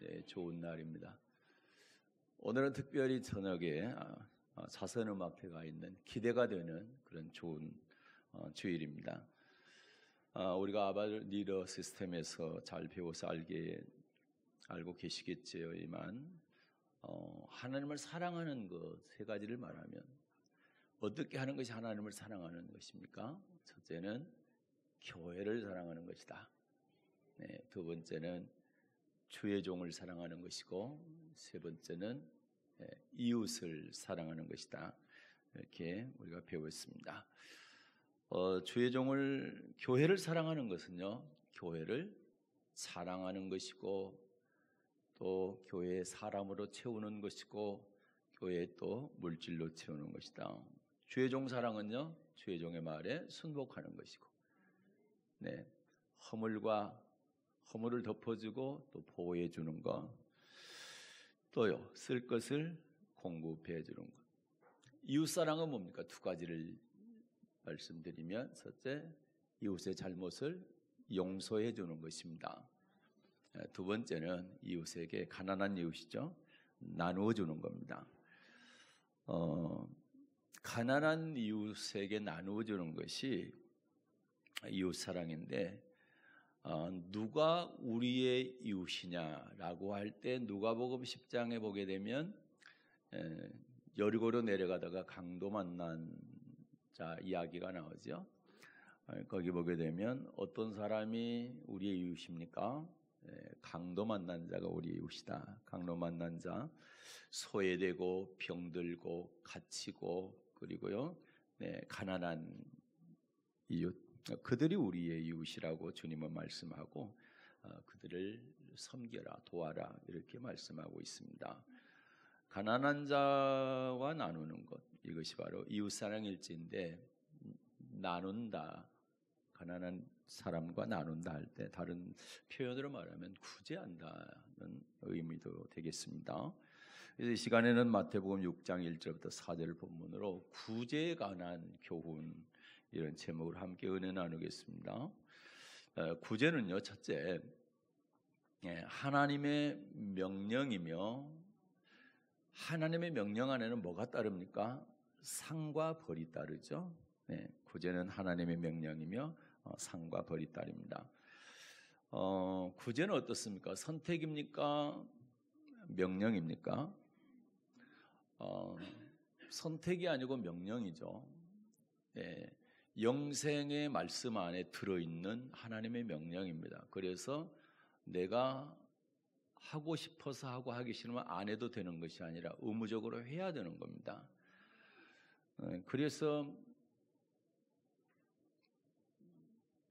네, 좋은 날입니다. 오늘은 특별히 저녁에 자선음악회가 있는 기대가 되는 그런 좋은 주일입니다. 우리가 아발 리더 시스템에서 잘 배워서 알고 계시겠지만 하나님을 사랑하는 것 세 가지를 말하면 어떻게 하는 것이 하나님을 사랑하는 것입니까? 첫째는 교회를 사랑하는 것이다. 네, 두 번째는 주의 종을 사랑하는 것이고, 세 번째는 이웃을 사랑하는 것이다. 이렇게 우리가 배웠습니다. 주의 종을, 교회를 사랑하는 것은요, 교회를 사랑하는 것이고, 또 교회의 사람으로 채우는 것이고, 교회에 또 물질로 채우는 것이다. 주의 종 사랑은요, 주의 종의 말에 순복하는 것이고, 네, 허물을 덮어주고 또 보호해 주는 것, 또요 쓸 것을 공급해 주는 것. 이웃사랑은 뭡니까? 두 가지를 말씀드리면, 첫째, 이웃의 잘못을 용서해 주는 것입니다. 두 번째는 이웃에게, 가난한 이웃이죠, 나누어 주는 겁니다. 가난한 이웃에게 나누어 주는 것이 이웃사랑인데, 누가 우리의 이웃이냐라고 할 때 누가복음 10장에 보게 되면 여리고로 내려가다가 강도 만난 자 이야기가 나오죠. 거기 보게 되면 어떤 사람이 우리의 이웃입니까? 강도 만난 자가 우리의 이웃이다. 강도 만난 자, 소외되고 병들고 갇히고, 그리고요, 가난한 이웃, 그들이 우리의 이웃이라고 주님은 말씀하고, 그들을 섬겨라, 도와라, 이렇게 말씀하고 있습니다. 가난한 자와 나누는 것, 이것이 바로 이웃사랑일지인데, 나눈다, 가난한 사람과 나눈다 할 때 다른 표현으로 말하면 구제한다는 의미도 되겠습니다. 그래서 이 시간에는 마태복음 6장 1절부터 4절 본문으로 구제에 관한 교훈, 이런 제목을 함께 은혜 나누겠습니다. 구제는요, 첫째, 하나님의 명령이며, 하나님의 명령 안에는 뭐가 따릅니까? 상과 벌이 따르죠. 구제는 하나님의 명령이며 상과 벌이 따릅니다. 구제는 어떻습니까? 선택입니까? 명령입니까? 선택이 아니고 명령이죠. 영생의 말씀 안에 들어있는 하나님의 명령입니다. 그래서 내가 하고 싶어서 하고 하기 싫으면 안 해도 되는 것이 아니라 의무적으로 해야 되는 겁니다. 그래서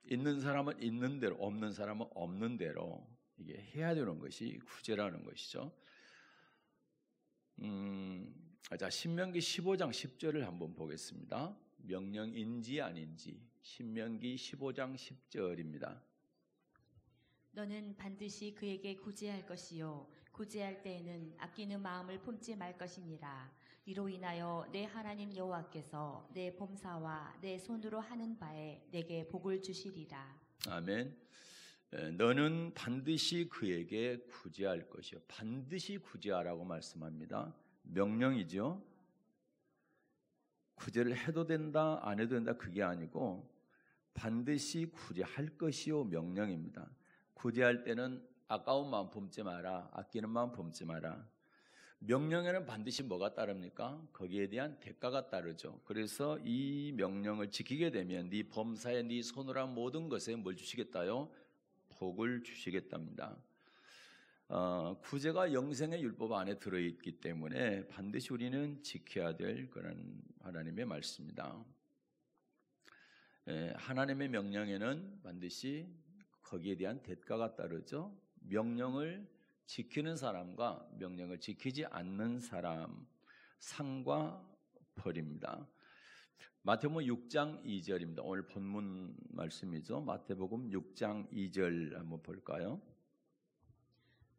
있는 사람은 있는 대로, 없는 사람은 없는 대로 이게 해야 되는 것이 구제라는 것이죠. 자, 신명기 15장 10절을 한번 보겠습니다. 명령인지 아닌지. 신명기 15장 10절입니다. 너는 반드시 그에게 구제할 것이요, 구제할 때에는 아끼는 마음을 품지 말 것이니라. 이로 인하여 내 하나님 여호와께서 내 범사와 내 손으로 하는 바에 내게 복을 주시리라. 아멘. 너는 반드시 그에게 구제할 것이요. 반드시 구제하라고 말씀합니다. 명령이죠. 구제를 해도 된다, 안 해도 된다, 그게 아니고 반드시 구제할 것이요, 명령입니다. 구제할 때는 아까운 마음 품지 마라, 아끼는 마음 품지 마라. 명령에는 반드시 뭐가 따릅니까? 거기에 대한 대가가 따르죠. 그래서 이 명령을 지키게 되면 네 범사에 네 손으로 한 모든 것에 뭘 주시겠다요? 복을 주시겠답니다. 구제가 영생의 율법 안에 들어있기 때문에 반드시 우리는 지켜야 될 그런 하나님의 말씀입니다. 하나님의 명령에는 반드시 거기에 대한 대가가 따르죠. 명령을 지키는 사람과 명령을 지키지 않는 사람, 상과 벌입니다. 마태복음 6장 2절입니다. 오늘 본문 말씀이죠. 마태복음 6장 2절 한번 볼까요?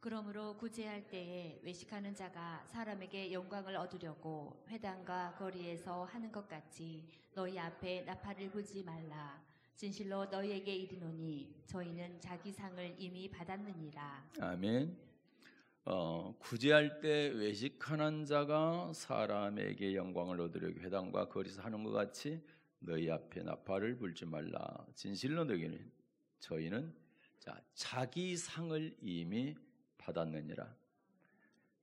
그러므로 구제할 때에 외식하는 자가 사람에게 영광을 얻으려고 회당과 거리에서 하는 것 같이 너희 앞에 나팔을 불지 말라. 진실로 너희에게 이르노니 저희는 자기 상을 이미 받았느니라. 아멘. 구제할 때 외식하는 자가 사람에게 영광을 얻으려고 회당과 거리에서 하는 것 같이 너희 앞에 나팔을 불지 말라. 진실로 너희는 저희는 자기 상을 이미 받았느니라.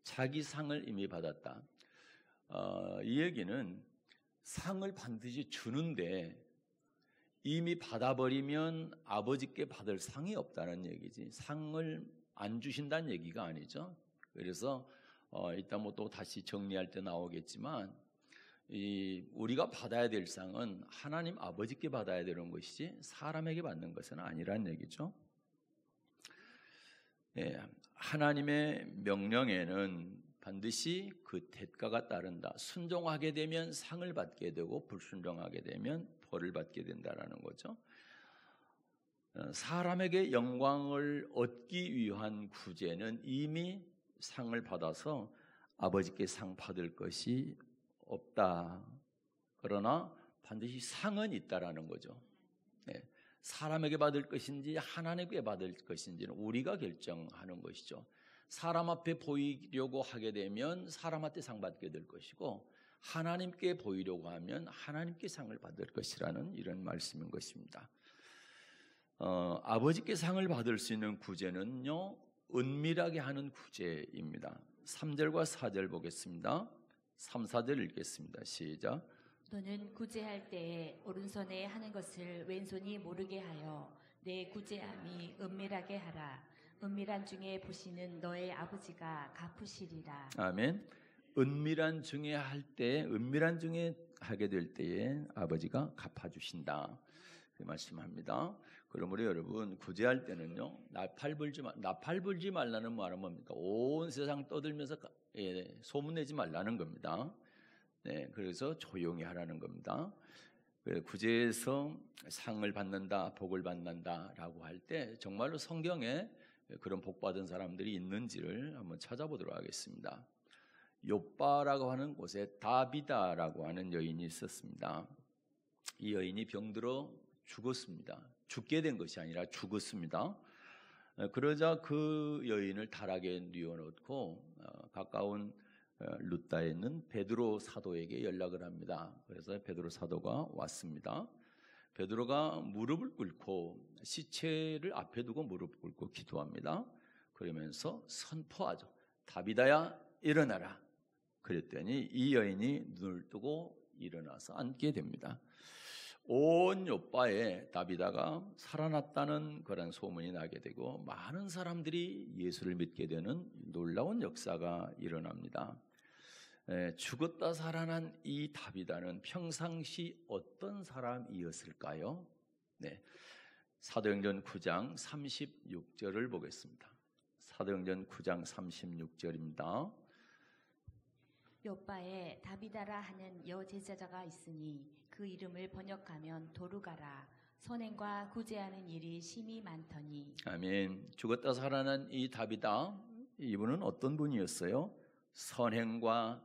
자기 상을 이미 받았다. 이 얘기는 상을 반드시 주는데 이미 받아버리면 아버지께 받을 상이 없다는 얘기지, 상을 안 주신다는 얘기가 아니죠. 그래서 이따 뭐 또 다시 정리할 때 나오겠지만 우리가 받아야 될 상은 하나님 아버지께 받아야 되는 것이지 사람에게 받는 것은 아니라는 얘기죠. 하나님의 명령에는 반드시 그 대가가 따른다. 순종하게 되면 상을 받게 되고 불순종하게 되면 벌을 받게 된다라는 거죠. 사람에게 영광을 얻기 위한 구제는 이미 상을 받아서 아버지께 상 받을 것이 없다. 그러나 반드시 상은 있다라는 거죠. 사람에게 받을 것인지 하나님께 받을 것인지는 우리가 결정하는 것이죠. 사람 앞에 보이려고 하게 되면 사람한테 상 받게 될 것이고, 하나님께 보이려고 하면 하나님께 상을 받을 것이라는 이런 말씀인 것입니다. 아버지께 상을 받을 수 있는 구제는요, 은밀하게 하는 구제입니다. 3절과 4절 보겠습니다. 3, 4절 읽겠습니다. 시작. 너는 구제할 때에 오른손에 하는 것을 왼손이 모르게 하여 내 구제함이 은밀하게 하라. 은밀한 중에 보시는 너의 아버지가 갚으시리라. 아멘. 은밀한 중에 은밀한 중에 하게 될 때에 아버지가 갚아주신다. 그 말씀합니다. 그러므로 여러분, 구제할 때는요, 나팔 불지 말라는 말은 뭡니까? 온 세상 떠들면서 소문내지 말라는 겁니다. 그래서 조용히 하라는 겁니다. 구제에서 상을 받는다, 복을 받는다라고 할 때 정말로 성경에 그런 복 받은 사람들이 있는지를 한번 찾아보도록 하겠습니다. 욥바라고 하는 곳에 다비다라고 하는 여인이 있었습니다. 이 여인이 병들어 죽었습니다. 죽게 된 것이 아니라 죽었습니다. 그러자 그 여인을 다락에 뉘어놓고 가까운 루다에 있는 베드로 사도에게 연락을 합니다. 그래서 베드로 사도가 왔습니다. 베드로가 무릎을 꿇고 시체를 앞에 두고 무릎 꿇고 기도합니다. 그러면서 선포하죠. 다비다야 일어나라. 그랬더니 이 여인이 눈을 뜨고 일어나서 앉게 됩니다. 온 욥바에 다비다가 살아났다는 그런 소문이 나게 되고 많은 사람들이 예수를 믿게 되는 놀라운 역사가 일어납니다. 죽었다 살아난 이 다비다는 평상시 어떤 사람이었을까요? 사도행전 9장 36절을 보겠습니다. 사도행전 9장 36절입니다. 욥바에 다비다라 하는 여제자가 있으니 그 이름을 번역하면 도루가라. 선행과 구제하는 일이 심히 많더니. 아멘. 죽었다 살아난 이 다비다, 이분은 어떤 분이었어요? 선행과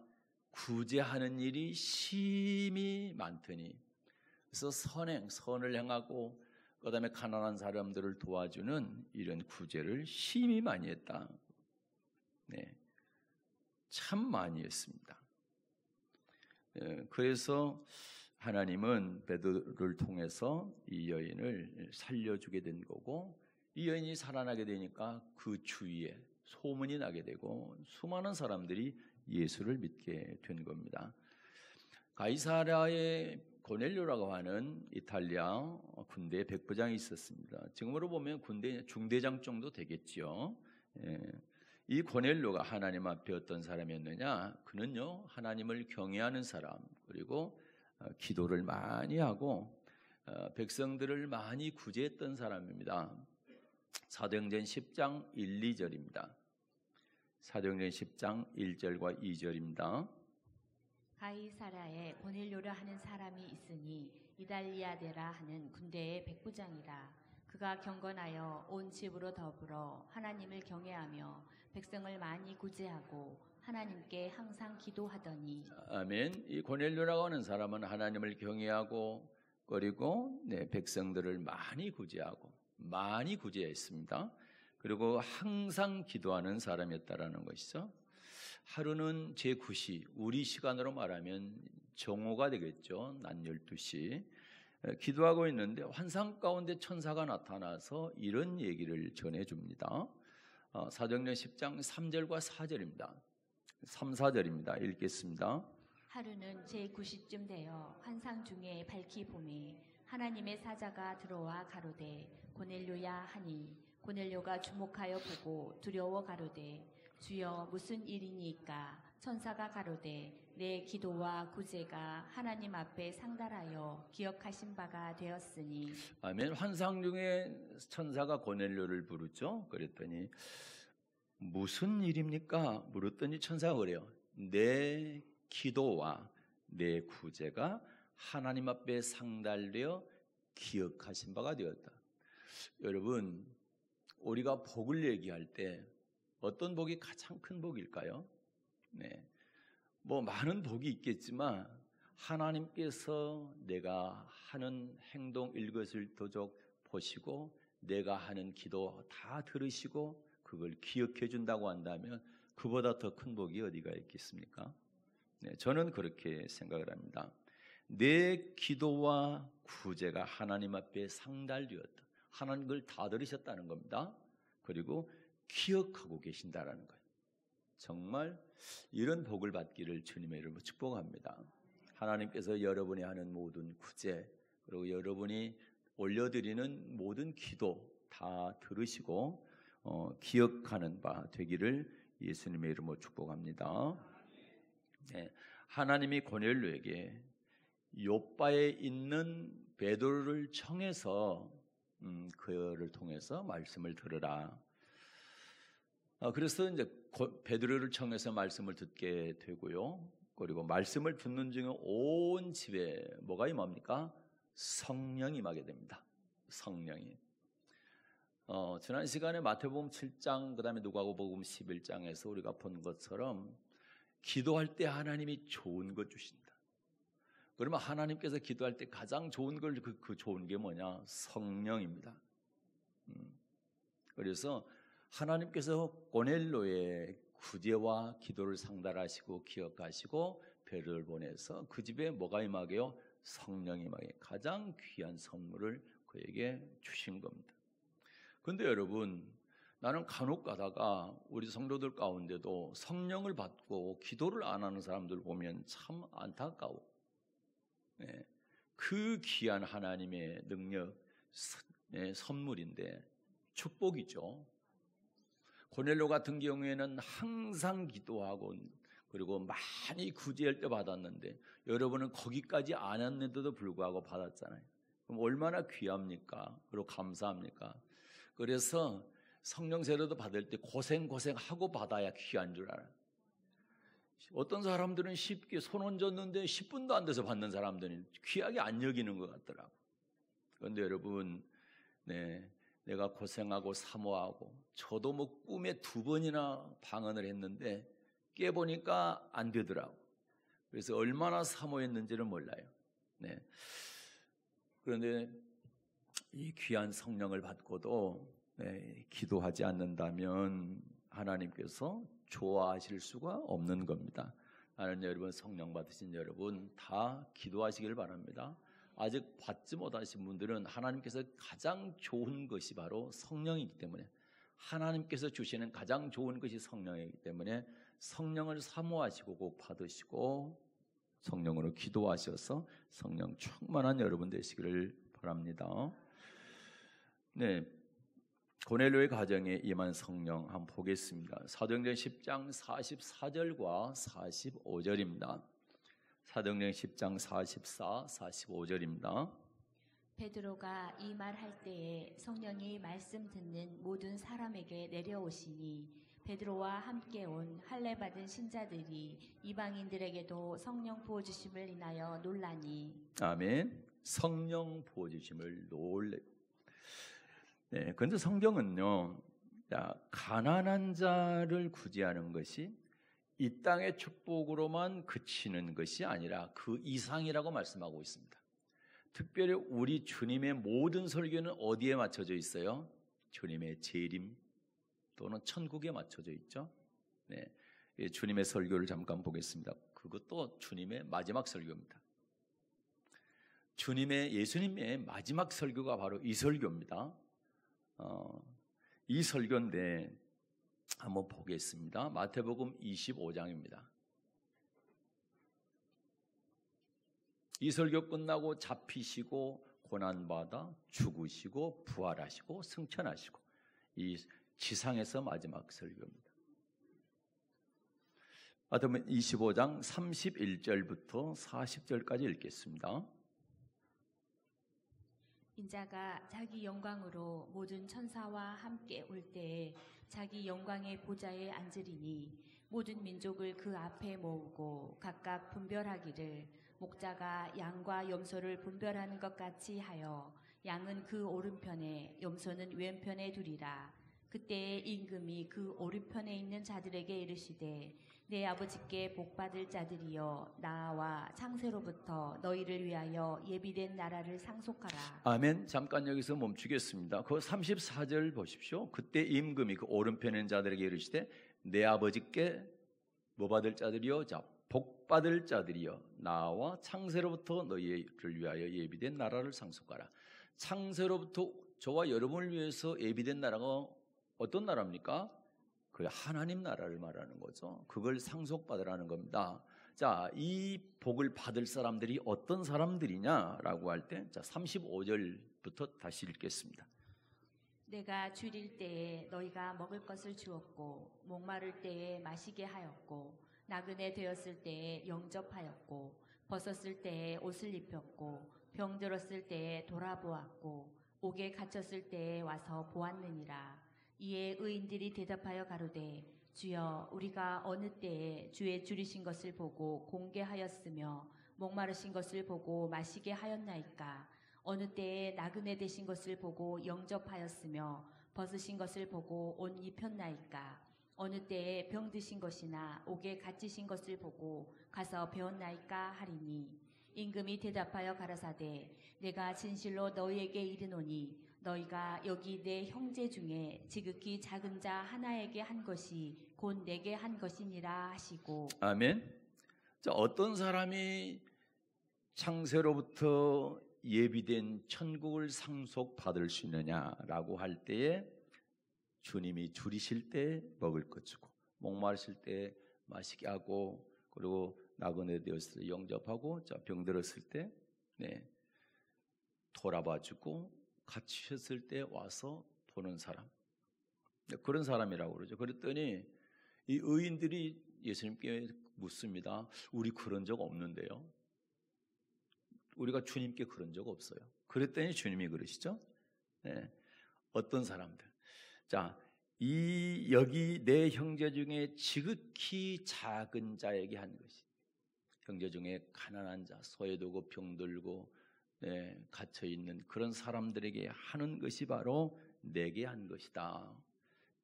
구제하는 일이 심히 많더니. 그래서 선을 행하고 그다음에 가난한 사람들을 도와주는 이런 구제를 심히 많이 했다. 참 많이 했습니다. 그래서 하나님은 베드로를 통해서 이 여인을 살려주게 된 거고, 이 여인이 살아나게 되니까 그 주위에 소문이 나게 되고 수많은 사람들이 예수를 믿게 된 겁니다. 가이사랴에 고넬료라고 하는 이탈리아 군대의 백부장이 있었습니다. 지금으로 보면 군대 중대장 정도 되겠지요. 이 고넬료가 하나님 앞에 어떤 사람이었느냐? 그는요, 하나님을 경외하는 사람, 그리고 기도를 많이 하고 백성들을 많이 구제했던 사람입니다. 사도행전 10장 1, 2절입니다. 사도행전 10장 1절과 2절입니다. 가이사랴에 고넬료라 하는 사람이 있으니 이달리아데라 하는 군대의 백부장이라. 그가 경건하여 온 집으로 더불어 하나님을 경외하며 백성을 많이 구제하고 하나님께 항상 기도하더니. 아멘. 이 고넬료라고 하는 사람은 하나님을 경외하고 그리고 백성들을 많이 구제하고 많이 구제했습니다. 그리고 항상 기도하는 사람이었다라는 것이죠. 하루는 제9시, 우리 시간으로 말하면 정오가 되겠죠. 낮 12시. 기도하고 있는데 환상 가운데 천사가 나타나서 이런 얘기를 전해줍니다. 사도행전 10장 3절과 4절입니다. 3, 4절입니다. 읽겠습니다. 하루는 제9시쯤 되어 환상 중에 밝히 보매 하나님의 사자가 들어와 가로되 고넬료야 하니 고넬료가 주목하여 보고 두려워 가로되 주여 무슨 일이니까? 천사가 가로되 내 기도와 구제가 하나님 앞에 상달하여 기억하신 바가 되었으니. 아멘. 환상 중에 천사가 고넬료를 부르죠. 그랬더니 무슨 일입니까? 물었더니 천사가 그래요. 내 기도와 내 구제가 하나님 앞에 상달되어 기억하신 바가 되었다. 여러분, 우리가 복을 얘기할 때 어떤 복이 가장 큰 복일까요? 네, 뭐 많은 복이 있겠지만 하나님께서 내가 하는 행동 일거수일투족 보시고 내가 하는 기도 다 들으시고 그걸 기억해 준다고 한다면 그보다 더 큰 복이 어디가 있겠습니까? 네, 저는 그렇게 생각을 합니다. 내 기도와 구제가 하나님 앞에 상달되었다. 하나님 그걸 다 들으셨다는 겁니다. 그리고 기억하고 계신다라는 거예요. 정말 이런 복을 받기를 주님의 이름으로 축복합니다. 하나님께서 여러분이 하는 모든 구제 그리고 여러분이 올려드리는 모든 기도 다 들으시고 기억하는 바 되기를 예수님의 이름으로 축복합니다. 네, 하나님이 고넬료에게 욥바에 있는 베드로를 청해서 그를 통해서 말씀을 들으라. 그래서 이제 베드로를 청해서 말씀을 듣게 되고요. 그리고 말씀을 듣는 중에 온 집에 뭐가 임합니까? 성령이 임하게 됩니다. 성령이. 지난 시간에 마태복음 7장 그다음에 누가복음 11장에서 우리가 본 것처럼 기도할 때 하나님이 좋은 것 주신다. 그러면 하나님께서 기도할 때 가장 좋은 걸 그 좋은 게 뭐냐? 성령입니다. 그래서 하나님께서 고넬료의 구제와 기도를 상달하시고 기억하시고 베드로를 보내서 그 집에 뭐가 임하게요? 성령이 임하게 가장 귀한 선물을 그에게 주신 겁니다. 그런데 여러분, 나는 간혹 가다가 우리 성도들 가운데도 성령을 받고 기도를 안 하는 사람들 보면 참 안타까워. 네, 그 귀한 하나님의 능력, 선물인데 축복이죠. 고넬료 같은 경우에는 항상 기도하고 그리고 많이 구제할 때 받았는데 여러분은 거기까지 안 했는데도 불구하고 받았잖아요. 그럼 얼마나 귀합니까? 그리고 감사합니까? 그래서 성령 세례도 받을 때 고생하고 받아야 귀한 줄 알아요. 어떤 사람들은 쉽게 손 얹었는데 10분도 안 돼서 받는 사람들은 귀하게 안 여기는 것 같더라고. 그런데 여러분, 네, 내가 고생하고 사모하고 저도 뭐 꿈에 2번이나 방언을 했는데 깨보니까 안 되더라고. 그래서 얼마나 사모했는지를 몰라요. 네. 그런데 이 귀한 성령을 받고도 기도하지 않는다면 하나님께서 좋아하실 수가 없는 겁니다. 나는 여러분 성령 받으신 여러분 다 기도하시길 바랍니다. 아직 받지 못하신 분들은 하나님께서 가장 좋은 것이 바로 성령이기 때문에 하나님께서 주시는 가장 좋은 것이 성령이기 때문에 성령을 사모하시고 꼭 받으시고 성령으로 기도하셔서 성령 충만한 여러분 되시기를 바랍니다. 네, 고넬료의 가정에 임한 성령 한번 보겠습니다. 사도행전 10장 44절과 45절입니다. 사도행전 10장 44, 45절입니다. 베드로가 이 말 할 때에 성령이 말씀 듣는 모든 사람에게 내려오시니 베드로와 함께 온 할례 받은 신자들이 이방인들에게도 성령 부어 주심을 인하여 놀라니. 아멘. 성령 부어 주심을 놀래. 네, 그런데 성경은요, 가난한 자를 구제하는 것이 이 땅의 축복으로만 그치는 것이 아니라 그 이상이라고 말씀하고 있습니다. 특별히 우리 주님의 모든 설교는 어디에 맞춰져 있어요? 주님의 재림, 또는 천국에 맞춰져 있죠. 네, 주님의 설교를 잠깐 보겠습니다. 그것도 주님의 마지막 설교입니다. 예수님의 마지막 설교가 바로 이 설교입니다. 이 설교인데 한번 보겠습니다. 마태복음 25장입니다. 이 설교 끝나고 잡히시고 고난받아 죽으시고 부활하시고 승천하시고 이 지상에서 마지막 설교입니다. 마태복음 25장 31절부터 40절까지 읽겠습니다. 인자가 자기 영광으로 모든 천사와 함께 올 때에 자기 영광의 보좌에 앉으리니 모든 민족을 그 앞에 모으고 각각 분별하기를 목자가 양과 염소를 분별하는 것 같이 하여 양은 그 오른편에 염소는 왼편에 두리라. 그때에 임금이 그 오른편에 있는 자들에게 이르시되 내 아버지께 복받을 자들이여 나와 창세로부터 너희를 위하여 예비된 나라를 상속하라. 아멘. 잠깐 여기서 멈추겠습니다. 그 34절 보십시오. 그때 임금이 그 오른편에 있는 자들에게 이르시되 내 아버지께 뭐 받을 자들이여? 자, 복받을 자들이여 나와 창세로부터 너희를 위하여 예비된 나라를 상속하라. 창세로부터 저와 여러분을 위해서 예비된 나라가 어떤 나라입니까? 그 하나님 나라를 말하는 거죠. 그걸 상속받으라는 겁니다. 자, 이 복을 받을 사람들이 어떤 사람들이냐라고 할 때, 자, 35절부터 다시 읽겠습니다. 내가 줄일 때에 너희가 먹을 것을 주었고 목마를 때에 마시게 하였고 나그네 되었을 때에 영접하였고 벗었을 때에 옷을 입혔고 병들었을 때에 돌아보았고 옥에 갇혔을 때에 와서 보았느니라. 이에 의인들이 대답하여 가로되 주여 우리가 어느 때에 주의 줄이신 것을 보고 공개하였으며 목마르신 것을 보고 마시게 하였나이까. 어느 때에 나그네 되신 것을 보고 영접하였으며 벗으신 것을 보고 옷 입혔나이까. 어느 때에 병드신 것이나 옥에 갇히신 것을 보고 가서 배웠나이까 하리니 임금이 대답하여 가라사대 내가 진실로 너희에게 이르노니 너희가 여기 내 형제 중에 지극히 작은 자 하나에게 한 것이 곧 내게 한 것이니라 하시고. 아멘. 자, 어떤 사람이 창세로부터 예비된 천국을 상속받을 수 있느냐라고 할 때에 주님이 줄이실 때 먹을 것 주고 목마르실 때 마시게 하고 그리고 나그네 되었을 때 영접하고 자, 병들었을 때 돌아봐주고 갇히셨을 때 와서 보는 사람 그런 사람이라고 그러죠. 그랬더니 이 의인들이 예수님께 묻습니다. 우리 그런 적 없는데요. 우리가 주님께 그런 적 없어요. 그랬더니 주님이 그러시죠. 어떤 사람들 자, 여기 내 형제 중에 지극히 작은 자에게 한 것이 형제 중에 가난한 자, 소외되고 병들고 갇혀 있는 그런 사람들에게 하는 것이 바로 내게 한 것이다.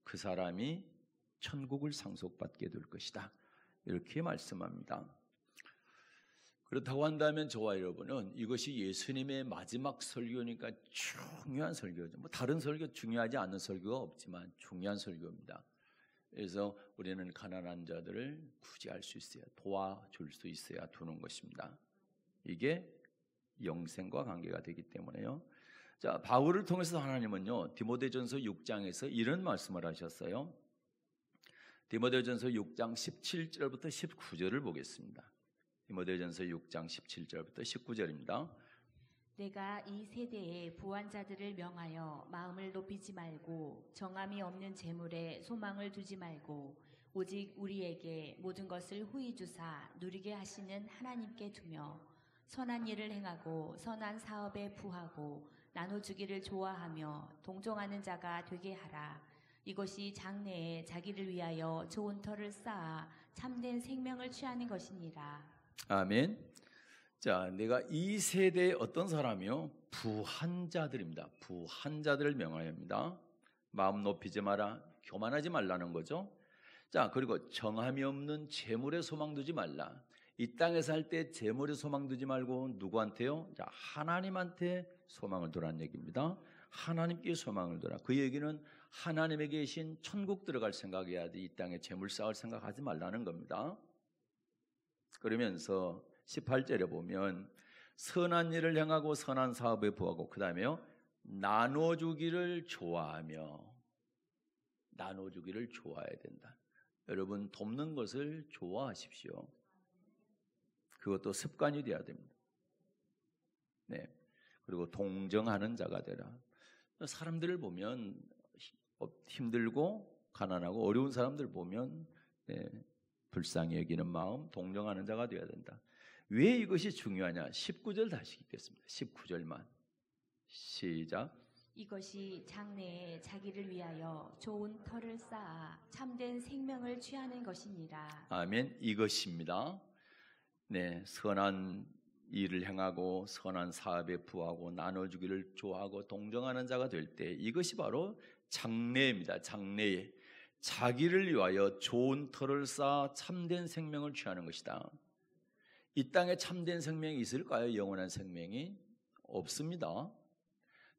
그 사람이 천국을 상속받게 될 것이다. 이렇게 말씀합니다. 그렇다고 한다면 저와 여러분은 이것이 예수님의 마지막 설교니까 중요한 설교죠. 뭐 다른 설교 중요하지 않은 설교가 없지만 중요한 설교입니다. 그래서 우리는 가난한 자들을 구제할 수 있어야 도와줄 수 있어야 두는 것입니다. 이게 영생과 관계가 되기 때문에요. 자, 바울을 통해서 하나님은요 디모데전서 6장에서 이런 말씀을 하셨어요. 디모데전서 6장 17절부터 19절을 보겠습니다. 디모데전서 6장 17절부터 19절입니다. 내가 이 세대의 부한자들을 명하여 마음을 높이지 말고 정함이 없는 재물에 소망을 두지 말고 오직 우리에게 모든 것을 후히 주사 누리게 하시는 하나님께 두며 선한 일을 행하고 선한 사업에 부하고 나눠주기를 좋아하며 동정하는 자가 되게 하라. 이것이 장래에 자기를 위하여 좋은 터를 쌓아 참된 생명을 취하는 것이니라. 아멘. 자, 내가 이 세대의 어떤 사람이요? 부한 자들입니다. 부한 자들을 명하여입니다. 마음 높이지 마라, 교만하지 말라는 거죠. 자, 그리고 정함이 없는 재물에 소망 두지 말라. 이 땅에 살 때 재물에 소망 두지 말고 누구한테요? 자, 하나님한테 소망을 두라는 얘기입니다. 하나님께 소망을 두라. 그 얘기는 하나님에 계신 천국 들어갈 생각해야지 이 땅에 재물 쌓을 생각하지 말라는 겁니다. 그러면서 18절에 보면 선한 일을 행하고 선한 사업에 부하고 그 다음에요 나눠주기를 좋아하며 나눠주기를 좋아해야 된다. 여러분 돕는 것을 좋아하십시오. 그것도 습관이 되어야 됩니다. 네. 그리고 동정하는 자가 되라. 사람들을 보면 힘들고 가난하고 어려운 사람들 보면 불쌍히 여기는 마음, 동정하는 자가 되어야 된다. 왜 이것이 중요하냐? 19절 다시 읽겠습니다. 19절만 시작. 이것이 장래에 자기를 위하여 좋은 터를 쌓아 참된 생명을 취하는 것이니라. 아멘. 이것입니다. 네, 선한 일을 행하고 선한 사업에 부하고 나눠주기를 좋아하고 동정하는 자가 될 때 이것이 바로 장래입니다. 장래에 자기를 위하여 좋은 터를 쌓아 참된 생명을 취하는 것이다. 이 땅에 참된 생명이 있을까요? 영원한 생명이 없습니다.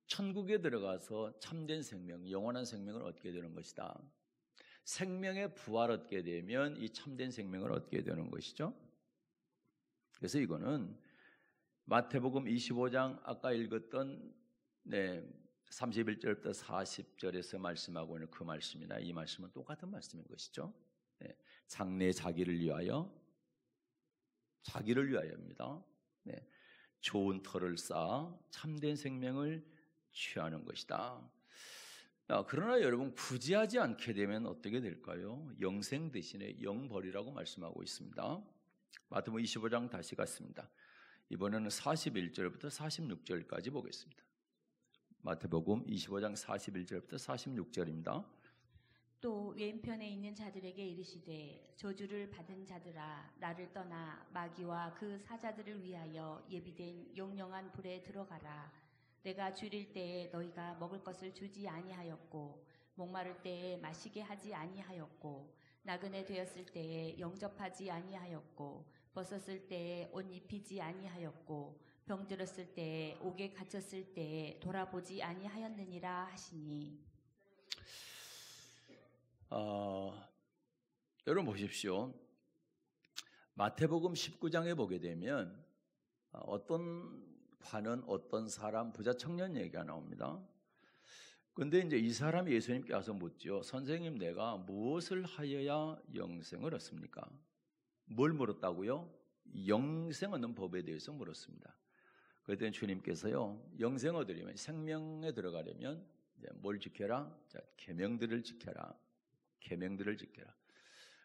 천국에 들어가서 참된 생명, 영원한 생명을 얻게 되는 것이다. 생명의 부활을 얻게 되면 이 참된 생명을 얻게 되는 것이죠. 그래서 이거는 마태복음 25장 아까 읽었던 31절부터 40절에서 말씀하고 있는 그 말씀이나 이 말씀은 똑같은 말씀인 것이죠. 장래 자기를 위하여입니다. 좋은 터를 쌓아 참된 생명을 취하는 것이다. 그러나 여러분 구제하지 않게 되면 어떻게 될까요? 영생 대신에 영벌이라고 말씀하고 있습니다. 마태복음 25장 다시 갔습니다. 이번에는 41절부터 46절까지 보겠습니다. 마태복음 25장 41절부터 46절입니다. 또 왼편에 있는 자들에게 이르시되 저주를 받은 자들아 나를 떠나 마귀와 그 사자들을 위하여 예비된 용령한 불에 들어가라. 내가 줄일 때에 너희가 먹을 것을 주지 아니하였고 목마를 때에 마시게 하지 아니하였고 나그네 되었을 때에 영접하지 아니하였고 벗었을 때에 옷 입히지 아니하였고 병들었을 때에 옥에 갇혔을 때에 돌아보지 아니하였느니라 하시니. 여러분 보십시오. 마태복음 19장에 보게 되면 어떤 관은 어떤 사람 부자 청년 얘기가 나옵니다. 그런데 이제 이 사람이 예수님께 와서 묻죠. 선생님, 내가 무엇을 하여야 영생을 얻습니까? 뭘 물었다고요? 영생 얻는 법에 대해서 물었습니다. 그랬더니 주님께서요, 영생 얻으려면 생명에 들어가려면 뭘 지켜라? 자, 계명들을 지켜라. 계명들을 지켜라.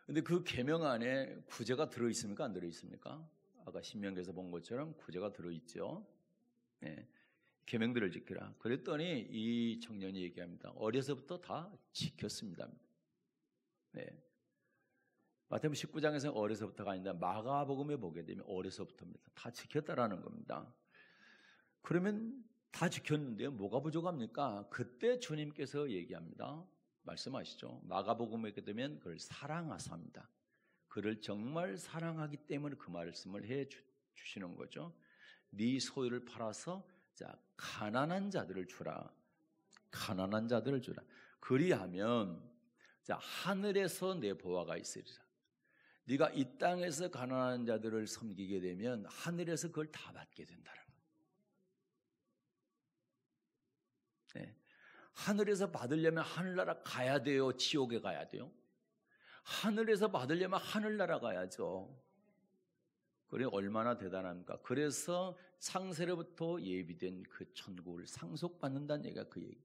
근데 그 계명 안에 구제가 들어 있습니까? 안 들어 있습니까? 아까 신명기에서 본 것처럼 구제가 들어 있죠. 네. 계명들을 지켜라. 그랬더니 이 청년이 얘기합니다. 어려서부터 다 지켰습니다. 네. 마태복음 19장에서 어려서부터가 아니다. 마가복음에 보게 되면 어려서부터입니다. 다 지켰다라는 겁니다. 그러면 다 지켰는데 뭐가 부족합니까? 그때 주님께서 얘기합니다. 말씀하시죠. 마가복음에 보게 되면 그를 사랑하사입니다. 그를 정말 사랑하기 때문에 그 말씀을 해 주시는 거죠. 네 소유를 팔아서 자 가난한 자들을 주라. 가난한 자들을 주라. 그리하면 자 하늘에서 내 보화가 있으리라. 네가 이 땅에서 가난한 자들을 섬기게 되면 하늘에서 그걸 다 받게 된다는 거예요. 네. 하늘에서 받으려면 하늘나라 가야 돼요? 지옥에 가야 돼요? 하늘에서 받으려면 하늘나라 가야죠. 그래 얼마나 대단합니까? 그래서 창세로부터 예비된 그 천국을 상속받는다는 얘기가 그 얘기.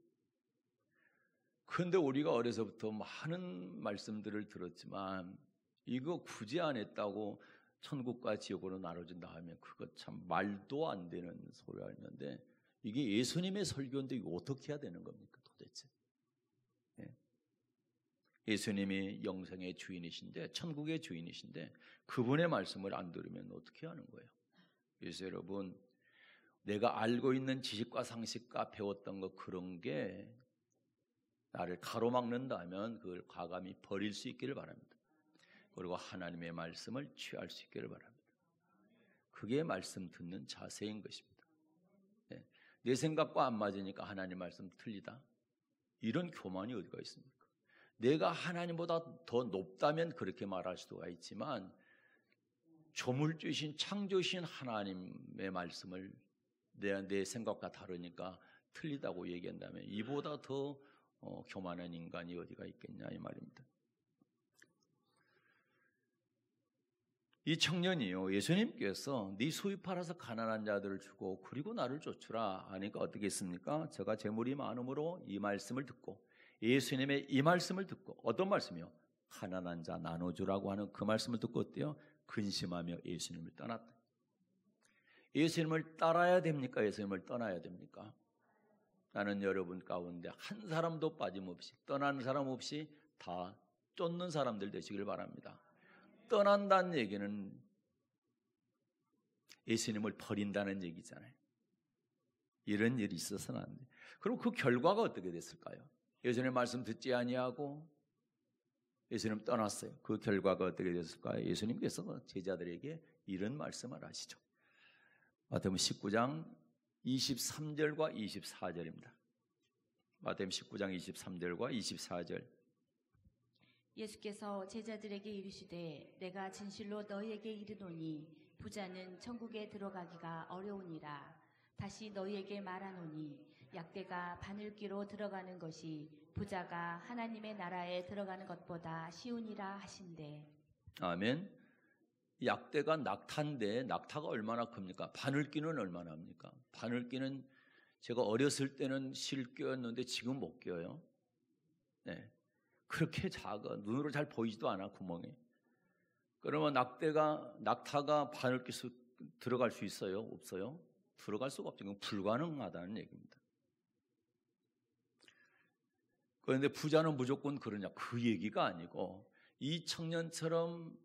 그런데 우리가 어려서부터 많은 말씀들을 들었지만 이거 구제 안 했다고 천국과 지옥으로 나눠진다 하면 그거 참 말도 안 되는 소리가 있는데 이게 예수님의 설교인데 이거 어떻게 해야 되는 겁니까 도대체? 예. 예수님이 영생의 주인이신데 천국의 주인이신데 그분의 말씀을 안 들으면 어떻게 하는 거예요? 그래서 여러분 내가 알고 있는 지식과 상식과 배웠던 거 그런 게 나를 가로막는다면 그걸 과감히 버릴 수 있기를 바랍니다. 그리고 하나님의 말씀을 취할 수 있기를 바랍니다. 그게 말씀 듣는 자세인 것입니다. 네. 내 생각과 안 맞으니까 하나님 말씀 틀리다. 이런 교만이 어디가 있습니까? 내가 하나님보다 더 높다면 그렇게 말할 수가 있지만 조물주신 창조신 하나님의 말씀을 내 생각과 다르니까 틀리다고 얘기한다면 이보다 더 교만한 인간이 어디가 있겠냐 이 말입니다. 이 청년이요, 예수님께서 네 수입 팔아서 가난한 자들을 주고 그리고 나를 쫓으라 하니까 어떻게 했습니까? 제가 재물이 많음으로 이 말씀을 듣고 예수님의 이 말씀을 듣고 어떤 말씀이요? 가난한 자 나눠주라고 하는 그 말씀을 듣고 어때요? 근심하며 예수님을 떠났다. 예수님을 따라야 됩니까? 예수님을 떠나야 됩니까? 나는 여러분 가운데 한 사람도 빠짐없이 떠나는 사람 없이 다 쫓는 사람들 되시길 바랍니다. 떠난다는 얘기는 예수님을 버린다는 얘기잖아요. 이런 일이 있어서는 안 돼. 그럼 그 결과가 어떻게 됐을까요? 예수님 말씀 듣지 아니하고 예수님 떠났어요. 그 결과가 어떻게 됐을까요? 예수님께서 제자들에게 이런 말씀을 하시죠. 마태복음 19장 23절과 24절입니다. 마태복음 19장 23절과 24절. 예수께서 제자들에게 이르시되 내가 진실로 너희에게 이르노니 부자는 천국에 들어가기가 어려우니라. 다시 너희에게 말하노니 약대가 바늘귀로 들어가는 것이 부자가 하나님의 나라에 들어가는 것보다 쉬우니라 하신대. 아멘. 약대가 낙타인데 낙타가 얼마나 큽니까? 바늘귀는 얼마나 합니까? 바늘귀는 제가 어렸을 때는 실 껴였는데 지금 못 껴요. 네. 그렇게 작아. 눈으로 잘 보이지도 않아, 구멍이. 그러면 낙타가 바늘귀 들어갈 수 있어요? 없어요? 들어갈 수가 없죠. 이건 불가능하다는 얘기입니다. 그런데 부자는 무조건 그러냐? 그 얘기가 아니고 이 청년처럼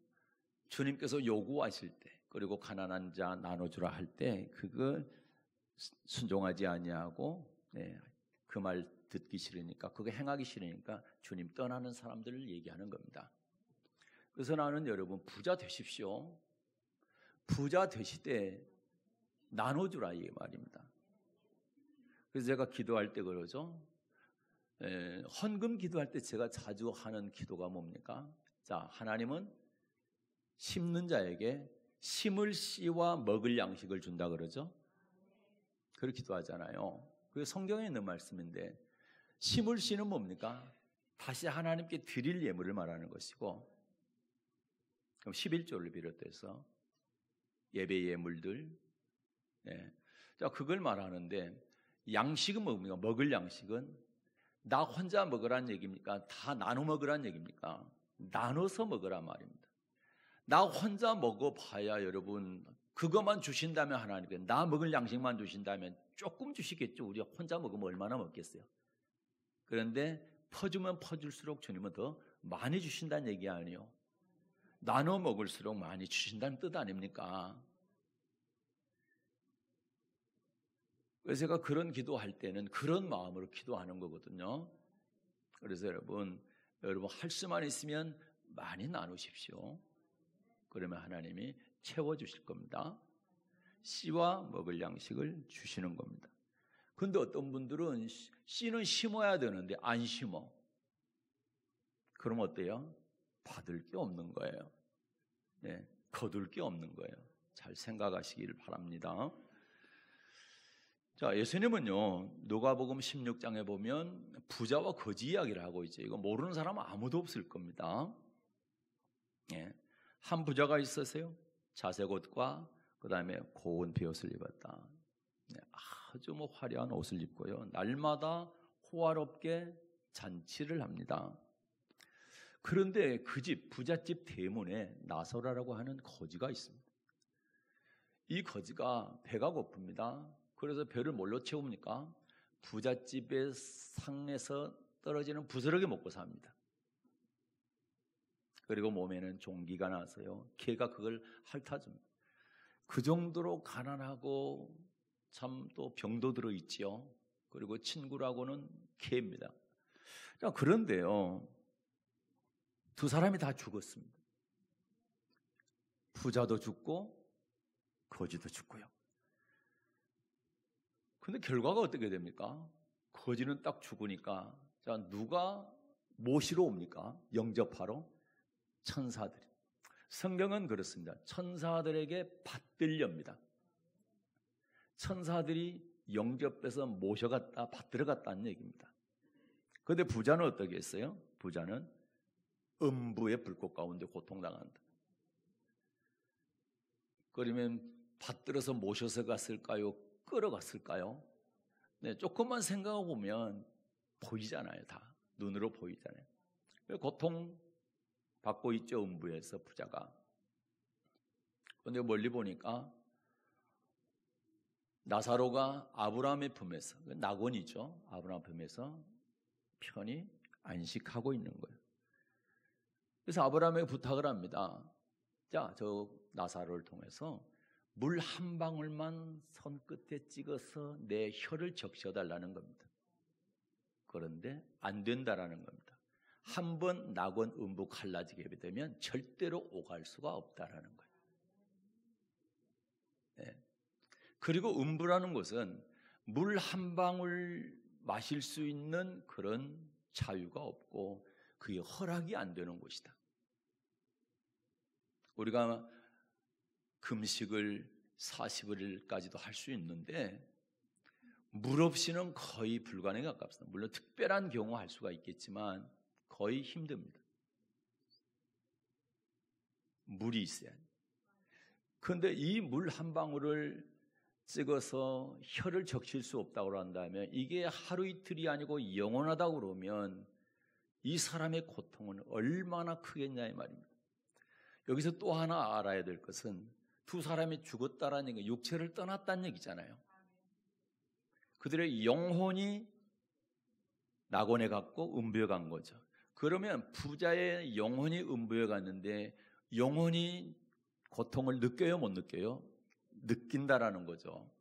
주님께서 요구하실 때 그리고 가난한 자 나눠주라 할 때 그걸 순종하지 아니하고 그 말 듣기 싫으니까 그거 행하기 싫으니까 주님 떠나는 사람들을 얘기하는 겁니다. 그래서 나는 여러분 부자 되십시오. 부자 되시되 나눠주라 이 말입니다. 그래서 제가 기도할 때 그러죠. 헌금 기도할 때 제가 자주 하는 기도가 뭡니까? 자, 하나님은 심는 자에게 심을 씨와 먹을 양식을 준다 그러죠. 그렇게 기도하잖아요. 그게 성경에 있는 말씀인데 심을 씨는 뭡니까? 다시 하나님께 드릴 예물을 말하는 것이고 그럼 11조를 비롯해서 예배 예물들 자 그걸 말하는데 양식은 뭡니까? 먹을 양식은 나 혼자 먹으란 얘기입니까? 다 나눠 먹으란 얘기입니까? 나눠서 먹으란 말입니다. 나 혼자 먹어봐야 여러분 그것만 주신다면 하나님께 나 먹을 양식만 주신다면 조금 주시겠죠. 우리가 혼자 먹으면 얼마나 먹겠어요. 그런데 퍼주면 퍼줄수록 주님은 더 많이 주신다는 얘기 아니에요. 나눠 먹을수록 많이 주신다는 뜻 아닙니까? 그래서 제가 그런 기도할 때는 그런 마음으로 기도하는 거거든요. 그래서 여러분 할 수만 있으면 많이 나누십시오. 그러면 하나님이 채워주실 겁니다. 씨와 먹을 양식을 주시는 겁니다. 그런데 어떤 분들은 씨는 심어야 되는데 안 심어. 그럼 어때요? 받을 게 없는 거예요. 거둘 게 없는 거예요. 잘 생각하시길 바랍니다. 자, 예수님은요, 누가복음 16장에 보면 부자와 거지 이야기를 하고 있죠. 이거 모르는 사람은 아무도 없을 겁니다. 한 부자가 있었어요. 자색 옷과 그 다음에 고운 베옷을 입었다. 아주 화려한 옷을 입고요. 날마다 호화롭게 잔치를 합니다. 그런데 그 집, 부잣집 대문에 나서라라고 하는 거지가 있습니다. 이 거지가 배가 고픕니다. 그래서 배를 뭘로 채웁니까? 부잣집의 상에서 떨어지는 부스러기 먹고 삽니다. 그리고 몸에는 종기가 나서요. 개가 그걸 핥아줍니다. 그 정도로 가난하고 참 또 병도 들어있지요. 그리고 친구라고는 개입니다. 자, 그런데요. 두 사람이 다 죽었습니다. 부자도 죽고 거지도 죽고요. 근데 결과가 어떻게 됩니까? 거지는 딱 죽으니까 자, 누가 모시러 옵니까? 영접하러? 천사들이. 성경은 그렇습니다. 천사들에게 받들렵니다. 천사들이 영접해서 모셔갔다, 받들어 갔다는 얘기입니다. 그런데 부자는 어떻게 했어요? 부자는 음부의 불꽃 가운데 고통당한다. 그러면 받들어서 모셔서 갔을까요? 끌어갔을까요? 네, 조금만 생각해 보면 보이잖아요. 다 눈으로 보이잖아요. 고통 받고 있죠, 음부에서 부자가. 그런데 멀리 보니까 나사로가 아브라함의 품에서, 낙원이죠, 아브라함 품에서 편히 안식하고 있는 거예요. 그래서 아브라함에게 부탁을 합니다. 자, 저 나사로를 통해서 물 한 방울만 손끝에 찍어서 내 혀를 적셔달라는 겁니다. 그런데 안 된다라는 겁니다. 한 번 낙원 음부 갈라지게 되면 절대로 오갈 수가 없다라는 거예요. 네. 그리고 음부라는 것은 물 한 방울 마실 수 있는 그런 자유가 없고 그게 허락이 안 되는 곳이다. 우리가 금식을 40일까지도 할 수 있는데 물 없이는 거의 불가능에 가깝습니다. 물론 특별한 경우 할 수가 있겠지만 거의 힘듭니다. 물이 있어야 해요. 그런데 이 물 한 방울을 찍어서 혀를 적실 수 없다고 한다면 이게 하루 이틀이 아니고 영원하다고 그러면 이 사람의 고통은 얼마나 크겠냐 이 말입니다. 여기서 또 하나 알아야 될 것은 두 사람이 죽었다라는 얘기가 육체를 떠났다는 얘기잖아요. 그들의 영혼이 낙원에 갔고 음부에 간 거죠. 그러면 부자의 영혼이 음부에 갔는데 영혼이 고통을 느껴요, 못 느껴요? 느낀다라는 거죠.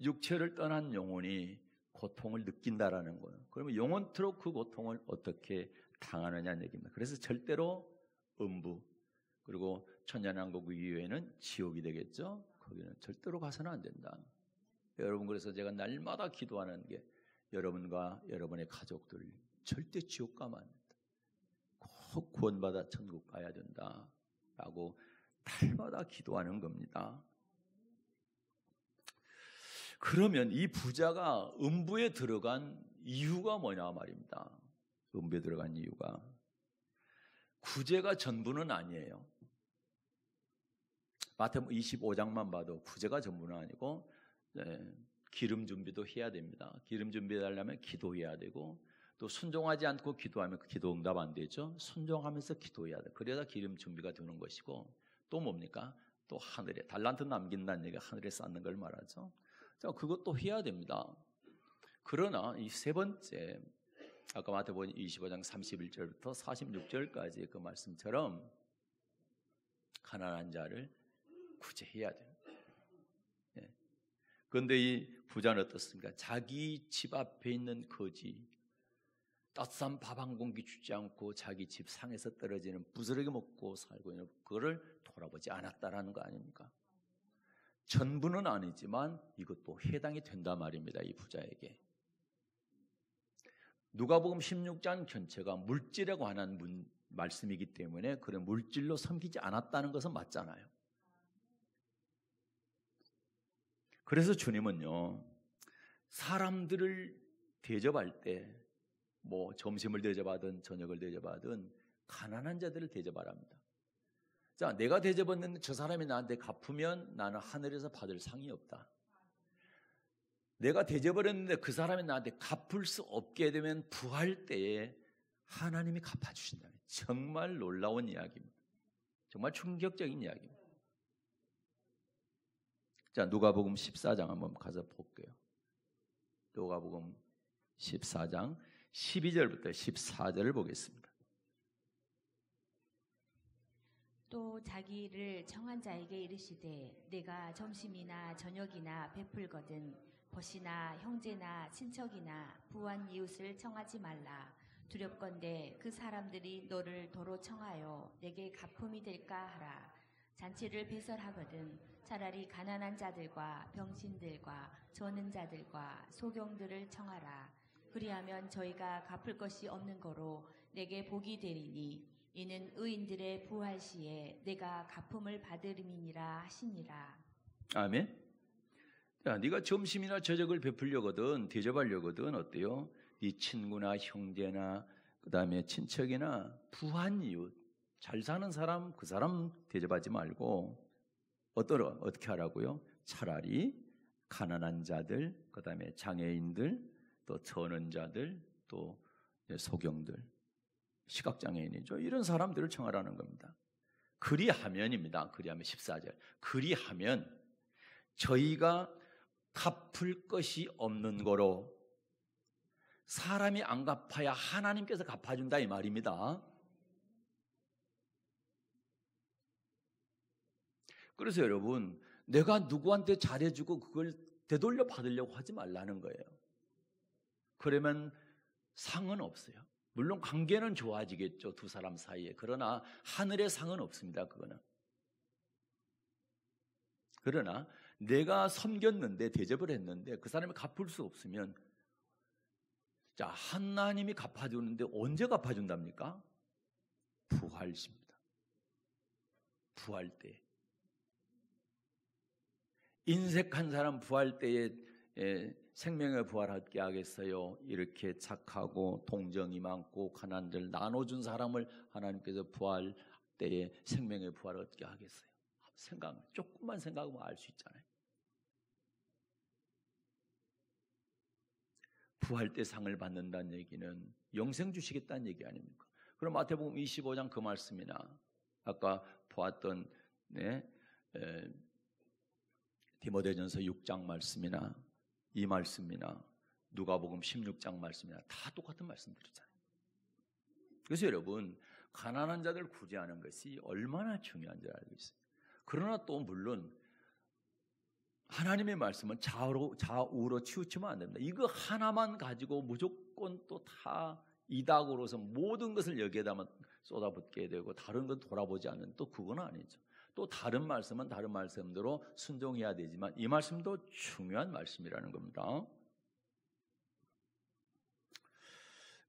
육체를 떠난 영혼이 고통을 느낀다라는 거예요. 그러면 영원토록 그 고통을 어떻게 당하느냐는 얘기입니다. 그래서 절대로 음부 그리고 천년왕국 이후에는 지옥이 되겠죠. 거기는 절대로 가서는 안 된다. 여러분, 그래서 제가 날마다 기도하는 게 여러분과 여러분의 가족들 절대 지옥 가면 안 된다. 꼭 구원받아 천국 가야 된다라고 날마다 기도하는 겁니다. 그러면 이 부자가 음부에 들어간 이유가 뭐냐 말입니다. 음부에 들어간 이유가 구제가 전부는 아니에요. 마태복음 25장만 봐도 구제가 전부는 아니고 기름 준비도 해야 됩니다. 기름 준비하려면 기도해야 되고 또 순종하지 않고 기도하면 기도 응답 안 되죠. 순종하면서 기도해야 돼. 그래야 기름 준비가 되는 것이고 또 뭡니까? 또 하늘에 달란트 남긴다는 얘기가 하늘에 쌓는 걸 말하죠. 자, 그것도 해야 됩니다. 그러나 이 세 번째 아까 마태복음 25장 31절부터 46절까지의 그 말씀처럼 가난한 자를 구제해야 돼요. 네. 그런데 이 부자는 어떻습니까? 자기 집 앞에 있는 거지 따뜻한 밥 한 공기 주지 않고 자기 집 상에서 떨어지는 부스러기 먹고 살고 있는 그거를 돌아보지 않았다라는 거 아닙니까? 전부는 아니지만 이것도 해당이 된단 말입니다. 이 부자에게. 누가복음 16장 전체가 물질에 관한 말씀이기 때문에 그런 물질로 섬기지 않았다는 것은 맞잖아요. 그래서 주님은요, 사람들을 대접할 때 뭐 점심을 대접하든 저녁을 대접하든 가난한 자들을 대접하랍니다. 자, 내가 대접했는데 저 사람이 나한테 갚으면 나는 하늘에서 받을 상이 없다. 내가 대접을 했는데 그 사람이 나한테 갚을 수 없게 되면 부활 때에 하나님이 갚아주신다. 정말 놀라운 이야기입니다. 정말 충격적인 이야기입니다. 자, 누가복음 14장 한번 가서 볼게요. 누가복음 14장 12절부터 14절을 보겠습니다. 또 자기를 청한 자에게 이르시되 내가 점심이나 저녁이나 베풀거든 벗이나 형제나 친척이나 부한 이웃을 청하지 말라. 두렵건대 그 사람들이 너를 도로 청하여 내게 갚음이 될까 하라. 잔치를 배설하거든 차라리 가난한 자들과 병신들과 저는 자들과 소경들을 청하라. 그리하면 저희가 갚을 것이 없는 거로 내게 복이 되리니 이는 의인들의 부활 시에 내가 갚음을 받으림이니라 하시니라. 아멘. 자, 네가 점심이나 저녁을 베풀려거든 대접하려거든 어때요? 네 친구나 형제나 그다음에 친척이나 부한 이웃 잘 사는 사람 그 사람 대접하지 말고 어떻게 하라고요? 차라리 가난한 자들 그다음에 장애인들 또 전원자들 또 소경들 시각장애인이죠. 이런 사람들을 청하라는 겁니다. 그리하면입니다. 그리하면 14절 그리하면 저희가 갚을 것이 없는 거로 사람이 안 갚아야 하나님께서 갚아준다 이 말입니다. 그래서 여러분 내가 누구한테 잘해주고 그걸 되돌려 받으려고 하지 말라는 거예요. 그러면 상은 없어요. 물론 관계는 좋아지겠죠. 두 사람 사이에. 그러나 하늘의 상은 없습니다. 그거는. 그러나 내가 섬겼는데 대접을 했는데 그 사람이 갚을 수 없으면 자 하나님이 갚아주는데 언제 갚아준답니까? 부활시입니다. 부활 때. 인색한 사람 부활 때에 생명의 부활하게 하겠어요. 이렇게 착하고 동정이 많고 가난들 나눠준 사람을 하나님께서 부활 때에 생명의 부활을 얻게 하겠어요. 조금만 생각하면 알 수 있잖아요. 부활 때 상을 받는다는 얘기는 영생 주시겠다는 얘기 아닙니까? 그럼 마태복음 25장 그 말씀이나 아까 보았던 디모데전서 6장 말씀이나 이 말씀이나 누가복음 16장 말씀이나 다 똑같은 말씀들이잖아요. 그래서 여러분 가난한 자들 구제하는 것이 얼마나 중요한지 알고 있어요. 그러나 또 물론 하나님의 말씀은 좌우로 치우치면 안 됩니다. 이거 하나만 가지고 무조건 또 다 이닥으로서 모든 것을 여기에다만 쏟아붓게 되고 다른 건 돌아보지 않는 또 그건 아니죠. 또 다른 말씀은 다른 말씀대로 순종해야 되지만 이 말씀도 중요한 말씀이라는 겁니다.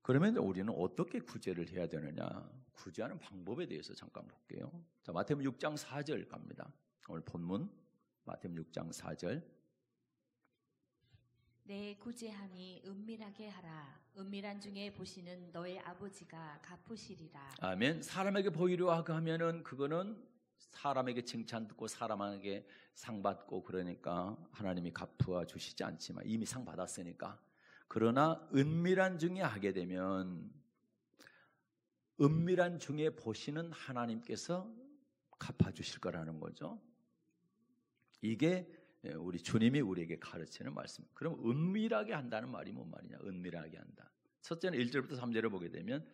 그러면 우리는 어떻게 구제를 해야 되느냐? 구제하는 방법에 대해서 잠깐 볼게요. 자, 마태복음 6장 4절 갑니다. 오늘 본문 마태복음 6장 4절. 내 구제함이 은밀하게 하라. 은밀한 중에 보시는 너의 아버지가 갚으시리라. 아멘. 사람에게 보이려 하면은 그거는 사람에게 칭찬 듣고 사람에게 상 받고 그러니까 하나님이 갚아 주시지 않지만 이미 상 받았으니까. 그러나 은밀한 중에 하게 되면 은밀한 중에 보시는 하나님께서 갚아 주실 거라는 거죠. 이게 우리 주님이 우리에게 가르치는 말씀. 그럼 은밀하게 한다는 말이 뭔 말이냐? 은밀하게 한다. 첫째는 1절부터 3절을 보게 되면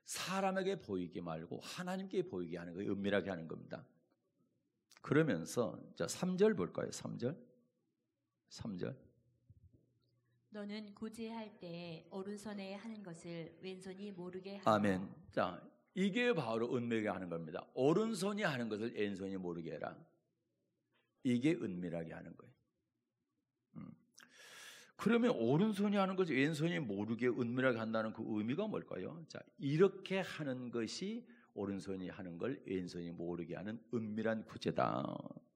사람에게 보이게 말고 하나님께 보이게 하는 거예요. 은밀하게 하는 겁니다. 그러면서 자 3절 볼까요? 3절. 너는 구제할 때에 오른손에 하는 것을 왼손이 모르게 하라. 아멘. 자, 이게 바로 은밀하게 하는 겁니다. 오른손이 하는 것을 왼손이 모르게 해라. 이게 은밀하게 하는 거예요. 그러면 오른손이 하는 것을 왼손이 모르게 은밀하게 한다는 그 의미가 뭘까요? 자, 이렇게 하는 것이 오른손이 하는 걸 왼손이 모르게 하는 은밀한 구제다.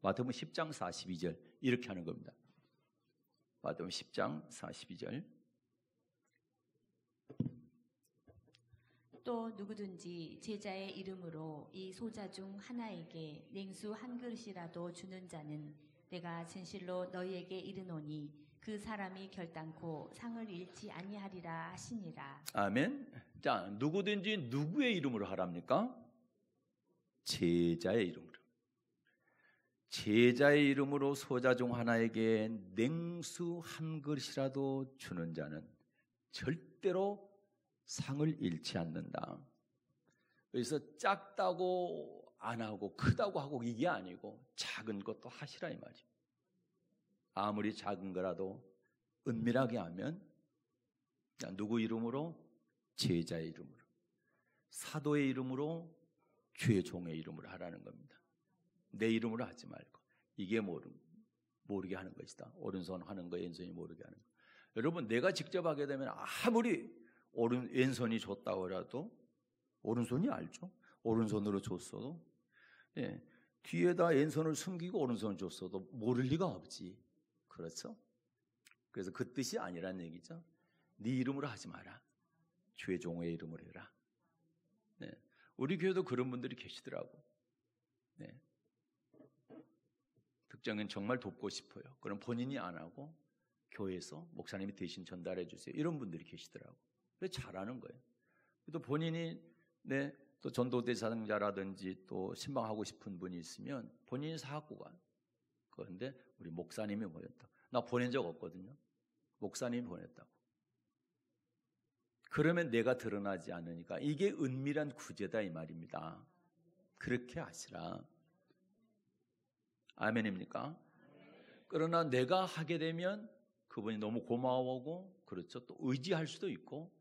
마태복음 10장 42절 이렇게 하는 겁니다. 마태복음 10장 42절. 또 누구든지 제자의 이름으로 이 소자 중 하나에게 냉수 한 그릇이라도 주는 자는 내가 진실로 너희에게 이르노니 그 사람이 결단코 상을 잃지 아니하리라 하시니라. 아멘. 자, 누구든지 누구의 이름으로 하랍니까? 제자의 이름으로. 제자의 이름으로 소자 중 하나에게 냉수 한 그릇이라도 주는 자는 절대로 상을 잃지 않는다. 그래서 작다고 안 하고 크다고 하고 이게 아니고 작은 것도 하시라 이 말이에요. 아무리 작은 거라도 은밀하게 하면 누구 이름으로? 제자의 이름으로, 사도의 이름으로, 주의 종의 이름으로 하라는 겁니다. 내 이름으로 하지 말고. 이게 모르게 하는 것이다. 오른손 하는 거 왼손이 모르게 하는 거. 여러분, 내가 직접 하게 되면 아무리 왼손이 줬다고 해도 오른손이 알죠. 오른손으로 줬어도 뒤에다 왼손을 숨기고 오른손을 줬어도 모를 리가 없지. 그렇죠? 그래서 그 뜻이 아니란 얘기죠. 네 이름으로 하지 마라. 주의 종의 이름으로 해라. 우리 교회도 그런 분들이 계시더라고. 특정인 정말 돕고 싶어요. 그럼 본인이 안 하고 교회에서 목사님이 대신 전달해 주세요. 이런 분들이 계시더라고. 잘하는 거예요. 또 본인이 또 전도대상자라든지 또 신방하고 싶은 분이 있으면 본인이 사갖고 가. 그런데 우리 목사님이 보냈다. 나 보낸 적 없거든요. 목사님이 보냈다고. 그러면 내가 드러나지 않으니까 이게 은밀한 구제다 이 말입니다. 그렇게 하시라. 아멘입니까? 그러나 내가 하게 되면 그분이 너무 고마워하고 그렇죠. 또 의지할 수도 있고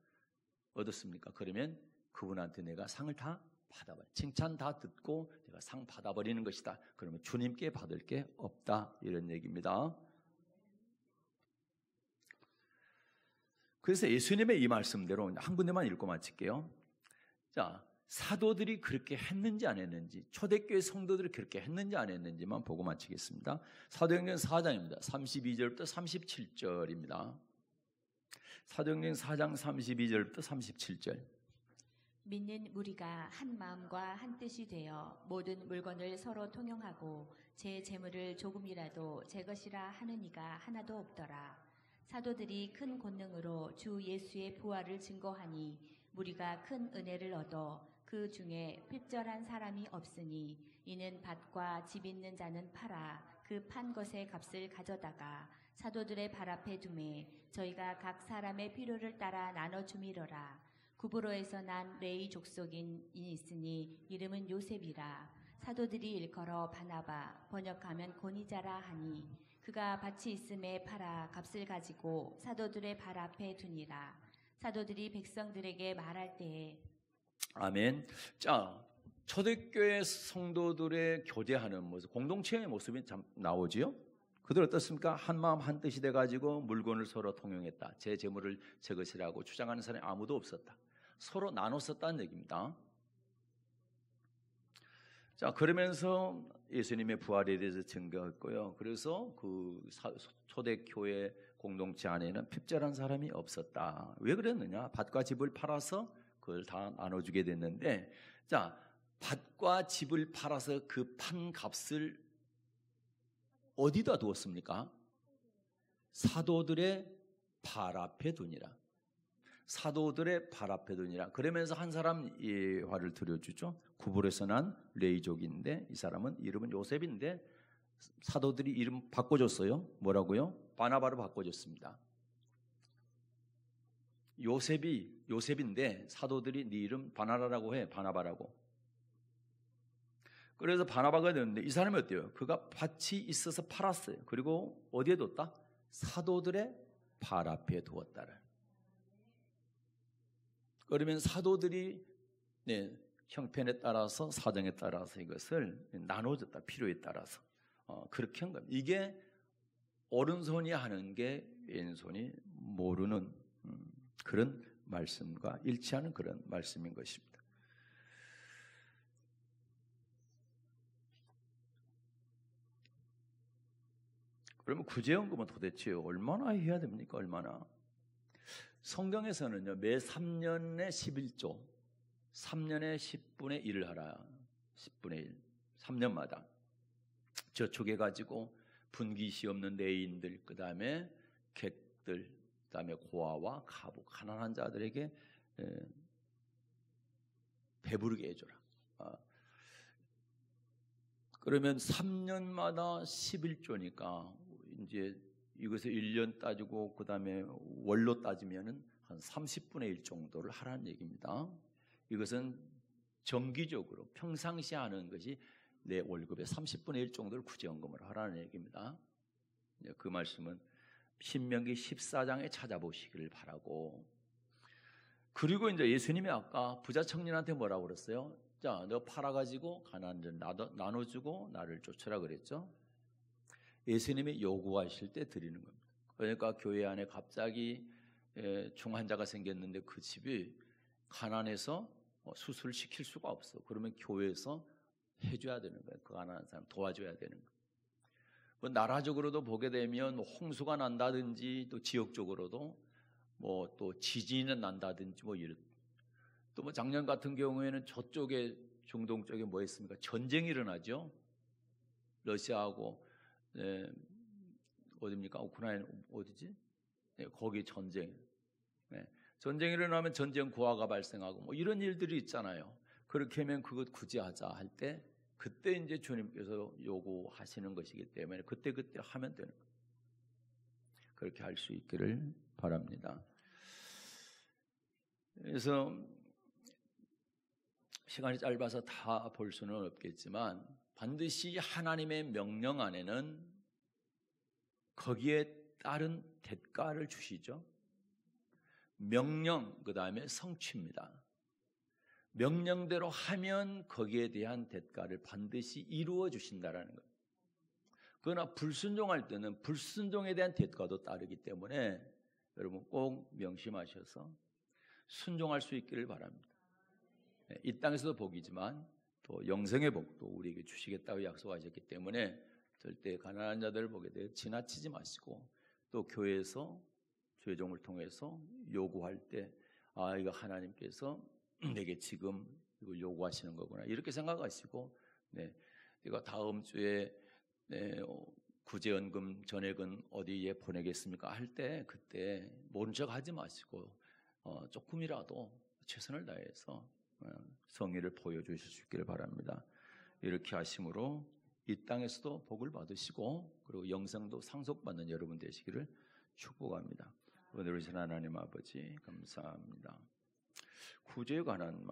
어떻습니까? 그러면 그분한테 내가 상을 다 받아버려. 칭찬 다 듣고 내가 상 받아버리는 것이다. 그러면 주님께 받을 게 없다. 이런 얘기입니다. 그래서 예수님의 이 말씀대로 한 군데만 읽고 마칠게요. 자, 사도들이 그렇게 했는지 안 했는지, 초대교회 성도들이 그렇게 했는지 안 했는지만 보고 마치겠습니다. 사도행전 4장입니다. 32절부터 37절입니다. 사도행전 4장 32절부터 37절. 믿는 무리가 한 마음과 한 뜻이 되어 모든 물건을 서로 통용하고 제 재물을 조금이라도 제 것이라 하는 이가 하나도 없더라. 사도들이 큰 권능으로 주 예수의 부활을 증거하니 무리가 큰 은혜를 얻어 그 중에 핍절한 사람이 없으니 이는 밭과 집 있는 자는 팔아 그 판 것의 값을 가져다가 사도들의 발 앞에 두매 저희가 각 사람의 필요를 따라 나눠 주미러라. 구브로에서 난 레위 족속인 이 있으니 이름은 요셉이라. 사도들이 일컬어 바나바 번역하면 고니자라 하니 그가 밭이 있음에 팔아 값을 가지고 사도들의 발 앞에 두니라. 사도들이 백성들에게 말할 때에 아멘. 자, 초대교회 성도들의 교제하는 모습, 공동체의 모습이 참 나오지요. 그들 어떻습니까? 한 마음 한 뜻이 돼가지고 물건을 서로 통용했다. 제 재물을 제 것이라고 주장하는 사람이 아무도 없었다. 서로 나눠 썼다는 얘기입니다. 자, 그러면서 예수님의 부활에 대해서 증거했고요. 그래서 그 초대교회 공동체 안에는 핍절한 사람이 없었다. 왜 그랬느냐? 밭과 집을 팔아서 그걸 다 나눠주게 됐는데, 자, 밭과 집을 팔아서 그 판 값을 어디다 두었습니까? 사도들의 발 앞에 두니라. 사도들의 발 앞에 두니라. 그러면서 한 사람 예화를 드려주죠. 구불에서 난 레이족인데 이 사람은 이름은 요셉인데 사도들이 이름 바꿔줬어요. 뭐라고요? 바나바로 바꿔줬습니다. 요셉인데 사도들이 네 이름 바나라라고 해. 바나바라고. 그래서 바나바가 되는데 이 사람이 어때요? 그가 밭이 있어서 팔았어요. 그리고 어디에 뒀다? 사도들의 발 앞에 두었다를. 그러면 사도들이 형편에 따라서 사정에 따라서 이것을 나눠줬다. 필요에 따라서 그렇게 한 겁니다. 이게 오른손이 하는 게 왼손이 모르는 그런 말씀과 일치하는 그런 말씀인 것입니다. 그러면 구제연금은 도대체 얼마나 해야 됩니까? 얼마나? 성경에서는요, 매 3년에 11조, 3년에 10분의 1을 하라. 10분의 1. 3년마다. 저축해가지고 분기시 없는 내인들, 그 다음에 객들, 그 다음에 고아와 가부, 가난한 자들에게 배부르게 해줘라. 그러면 3년마다 11조니까 이제 이것을 1년 따지고 그 다음에 월로 따지면은 한 30분의 1 정도를 하라는 얘기입니다. 이것은 정기적으로 평상시에 하는 것이 내 월급의 30분의 1 정도를 구제연금으로 하라는 얘기입니다. 그 말씀은 신명기 14장에 찾아보시기를 바라고. 그리고 이제 예수님이 아까 부자 청년한테 뭐라고 그랬어요? 자, 너 팔아가지고 가난한 나눠주고 나를 쫓으라 그랬죠. 예수님이 요구하실 때 드리는 겁니다. 그러니까 교회 안에 갑자기 중환자가 생겼는데 그 집이 가난해서 수술시킬 수가 없어. 그러면 교회에서 해줘야 되는 거예요. 그 가난한 사람 도와줘야 되는 거예요. 뭐 나라적으로도 보게 되면 홍수가 난다든지 또 지역적으로도 뭐 또 지진이 난다든지 뭐 이런 또 뭐 작년 같은 경우에는 저쪽에 중동 쪽에 뭐 했습니까? 전쟁이 일어나죠. 러시아하고 어디입니까? 우크라이나 어디지? 거기 전쟁. 전쟁이 일어나면 전쟁 고아가 발생하고 뭐 이런 일들이 있잖아요. 그렇게 하면 그것 구제하자 할 때 그때 이제 주님께서 요구하시는 것이기 때문에 그때 하면 되는 거예요. 그렇게 할 수 있기를 바랍니다. 그래서 시간이 짧아서 다 볼 수는 없겠지만 반드시 하나님의 명령 안에는 거기에 따른 대가를 주시죠. 명령, 그 다음에 성취입니다. 명령대로 하면 거기에 대한 대가를 반드시 이루어 주신다라는 거예요. 그러나 불순종할 때는 불순종에 대한 대가도 따르기 때문에 여러분 꼭 명심하셔서 순종할 수 있기를 바랍니다. 이 땅에서도 복이지만 또 영생의 복도 우리에게 주시겠다고 약속하셨기 때문에 절대 가난한 자들을 보게 되어 지나치지 마시고 또 교회에서 죄종을 통해서 요구할 때 이거 하나님께서 내게 지금 이걸 요구하시는 거구나 이렇게 생각하시고 이거 다음 주에 구제연금 전액은 어디에 보내겠습니까 할 때 그때 모른 척 하지 마시고 조금이라도 최선을 다해서 성의를 보여주실 수 있기를 바랍니다. 이렇게 하심으로 이 땅에서도 복을 받으시고 그리고 영생도 상속받는 여러분 되시기를 축복합니다. 오늘 우리 하나님 아버지 감사합니다. 구제에 관한 말